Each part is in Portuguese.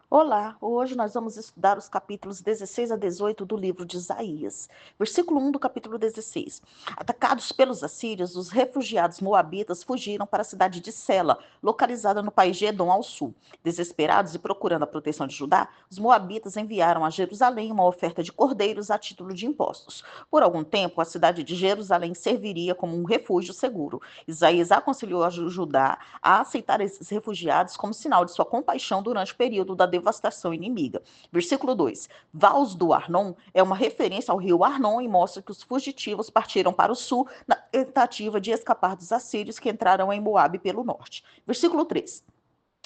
Olá, hoje nós vamos estudar os capítulos 16 a 18 do livro de Isaías. Versículo 1 do capítulo 16. Atacados pelos assírios, os refugiados moabitas fugiram para a cidade de Sela, localizada no país de Edom ao sul. Desesperados e procurando a proteção de Judá, os moabitas enviaram a Jerusalém uma oferta de cordeiros a título de impostos. Por algum tempo, a cidade de Jerusalém serviria como um refúgio seguro. Isaías aconselhou a Judá a aceitar esses refugiados como sinal de sua compaixão durante o período da devastação inimiga. Versículo 2. Vals do Arnon é uma referência ao rio Arnon e mostra que os fugitivos partiram para o sul na tentativa de escapar dos assírios que entraram em Moabe pelo norte. Versículo 3.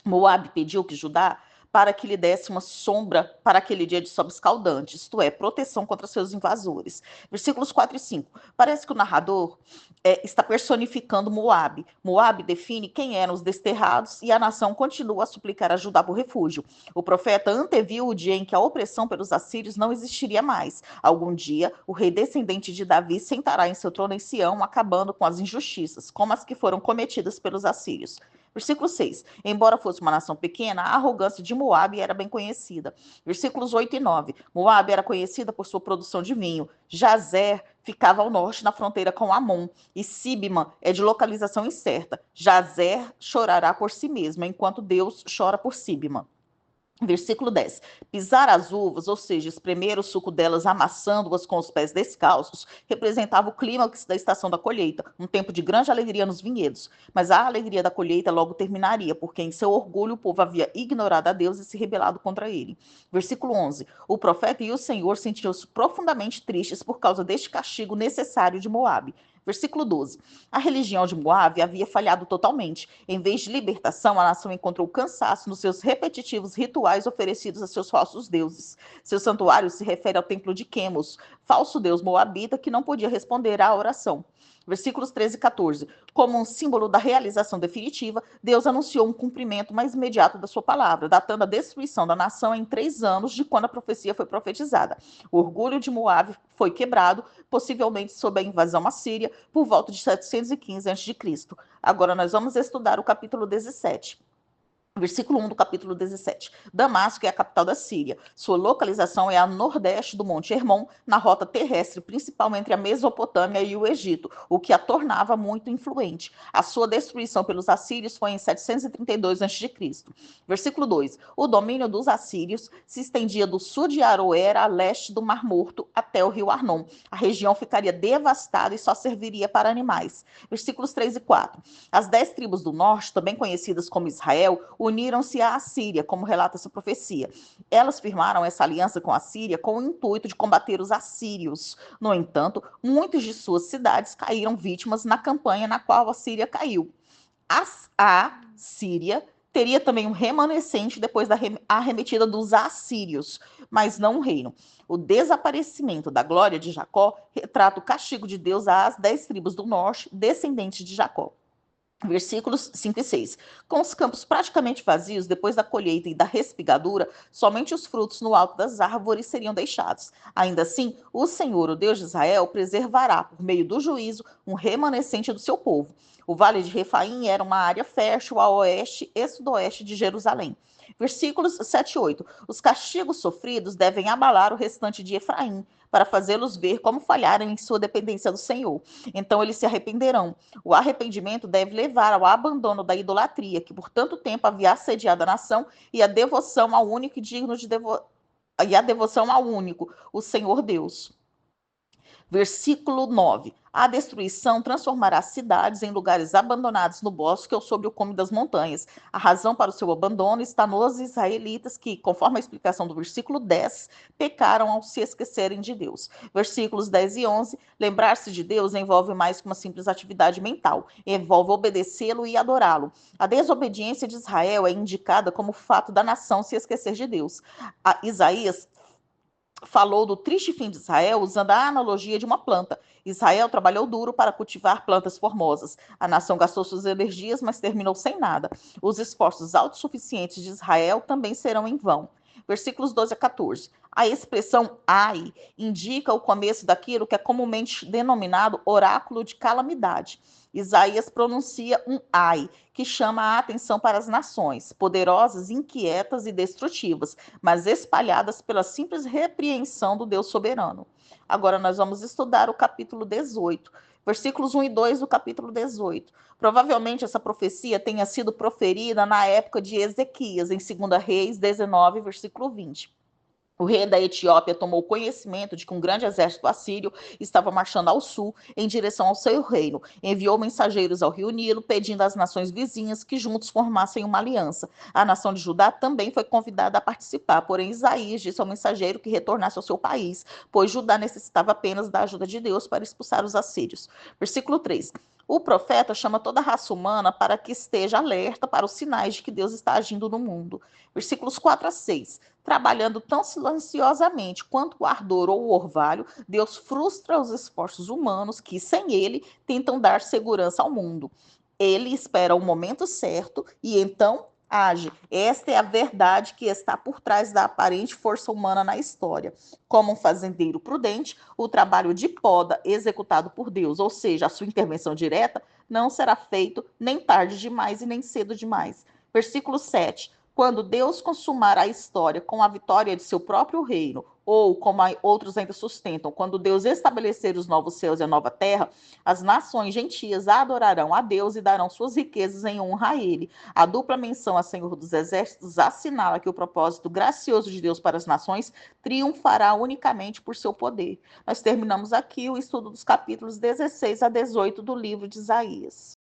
Moabe pediu que Judá para que lhe desse uma sombra para aquele dia de sol escaldante, isto é, proteção contra seus invasores. Versículos 4 e 5. Parece que o narrador está personificando Moabe. Moabe define quem eram os desterrados e a nação continua a suplicar ajuda por refúgio. O profeta anteviu o dia em que a opressão pelos assírios não existiria mais. Algum dia, o rei descendente de Davi sentará em seu trono em Sião, acabando com as injustiças, como as que foram cometidas pelos assírios. Versículo 6. Embora fosse uma nação pequena, a arrogância de Moabe era bem conhecida. Versículos 8 e 9. Moabe era conhecida por sua produção de vinho. Jazer ficava ao norte na fronteira com Amon. E Sibma é de localização incerta. Jazer chorará por si mesma, enquanto Deus chora por Sibma. Versículo 10. Pisar as uvas, ou seja, espremer o suco delas amassando-as com os pés descalços, representava o clímax da estação da colheita, um tempo de grande alegria nos vinhedos. Mas a alegria da colheita logo terminaria, porque em seu orgulho o povo havia ignorado a Deus e se rebelado contra ele. Versículo 11. O profeta e o Senhor sentiam-se profundamente tristes por causa deste castigo necessário de Moabe. Versículo 12. A religião de Moabe havia falhado totalmente. Em vez de libertação, a nação encontrou cansaço nos seus repetitivos rituais oferecidos a seus falsos deuses. Seu santuário se refere ao templo de Quemos, falso deus moabita que não podia responder à oração. Versículos 13 e 14. Como um símbolo da realização definitiva, Deus anunciou um cumprimento mais imediato da sua palavra, datando a destruição da nação em 3 anos de quando a profecia foi profetizada. O orgulho de Moabe foi quebrado, possivelmente sob a invasão assíria, por volta de 715 a.C. Agora nós vamos estudar o capítulo 17. Versículo 1 do capítulo 17. Damasco é a capital da Síria. Sua localização é a nordeste do Monte Hermon, na rota terrestre principal entre a Mesopotâmia e o Egito, o que a tornava muito influente. A sua destruição pelos assírios foi em 732 a.C. Versículo 2. O domínio dos assírios se estendia do sul de Aroer a leste do Mar Morto até o rio Arnon. A região ficaria devastada e só serviria para animais. Versículos 3 e 4. As 10 tribos do norte, também conhecidas como Israel, uniram-se à Assíria, como relata essa profecia. Elas firmaram essa aliança com a Síria com o intuito de combater os assírios. No entanto, muitas de suas cidades caíram vítimas na campanha na qual a Síria caiu. A Síria teria também um remanescente depois da arremetida dos assírios, mas não um reino. O desaparecimento da glória de Jacó retrata o castigo de Deus às 10 tribos do norte, descendentes de Jacó. Versículos 5 e 6. Com os campos praticamente vazios depois da colheita e da respigadura, somente os frutos no alto das árvores seriam deixados. Ainda assim, o Senhor, o Deus de Israel, preservará, por meio do juízo, um remanescente do seu povo. O vale de Refaim era uma área fértil a oeste e sudoeste de Jerusalém. Versículos 7 e 8. Os castigos sofridos devem abalar o restante de Efraim, para fazê-los ver como falharam em sua dependência do Senhor. Então eles se arrependerão. O arrependimento deve levar ao abandono da idolatria, que por tanto tempo havia assediado a nação, e a devoção ao único e digno de e a devoção ao único, o Senhor Deus. Versículo 9. A destruição transformará cidades em lugares abandonados no bosque ou sobre o cume das montanhas. A razão para o seu abandono está nos israelitas que, conforme a explicação do versículo 10, pecaram ao se esquecerem de Deus. Versículos 10 e 11. Lembrar-se de Deus envolve mais que uma simples atividade mental. Envolve obedecê-lo e adorá-lo. A desobediência de Israel é indicada como o fato da nação se esquecer de Deus. Isaías falou do triste fim de Israel usando a analogia de uma planta. Israel trabalhou duro para cultivar plantas formosas. A nação gastou suas energias, mas terminou sem nada. Os esforços autossuficientes de Israel também serão em vão. Versículos 12 a 14. A expressão ai indica o começo daquilo que é comumente denominado oráculo de calamidade. Isaías pronuncia um ai, que chama a atenção para as nações, poderosas, inquietas e destrutivas, mas espalhadas pela simples repreensão do Deus soberano. Agora nós vamos estudar o capítulo 18, versículos 1 e 2 do capítulo 18. Provavelmente essa profecia tenha sido proferida na época de Ezequias, em 2 Reis 19, versículo 20. O rei da Etiópia tomou conhecimento de que um grande exército assírio estava marchando ao sul, em direção ao seu reino. Enviou mensageiros ao rio Nilo, pedindo às nações vizinhas que juntos formassem uma aliança. A nação de Judá também foi convidada a participar, porém Isaías disse ao mensageiro que retornasse ao seu país, pois Judá necessitava apenas da ajuda de Deus para expulsar os assírios. Versículo 3. O profeta chama toda a raça humana para que esteja alerta para os sinais de que Deus está agindo no mundo. Versículos 4 a 6. Trabalhando tão silenciosamente quanto o ardor ou o orvalho, Deus frustra os esforços humanos que, sem ele, tentam dar segurança ao mundo. Ele espera o momento certo e então age. Esta é a verdade que está por trás da aparente força humana na história. Como um fazendeiro prudente, o trabalho de poda executado por Deus, ou seja, a sua intervenção direta, não será feito nem tarde demais e nem cedo demais. Versículo 7. Quando Deus consumar a história com a vitória de seu próprio reino, ou como outros ainda sustentam, quando Deus estabelecer os novos céus e a nova terra, as nações gentias adorarão a Deus e darão suas riquezas em honra a ele. A dupla menção a Senhor dos Exércitos assinala que o propósito gracioso de Deus para as nações triunfará unicamente por seu poder. Nós terminamos aqui o estudo dos capítulos 16 a 18 do livro de Isaías.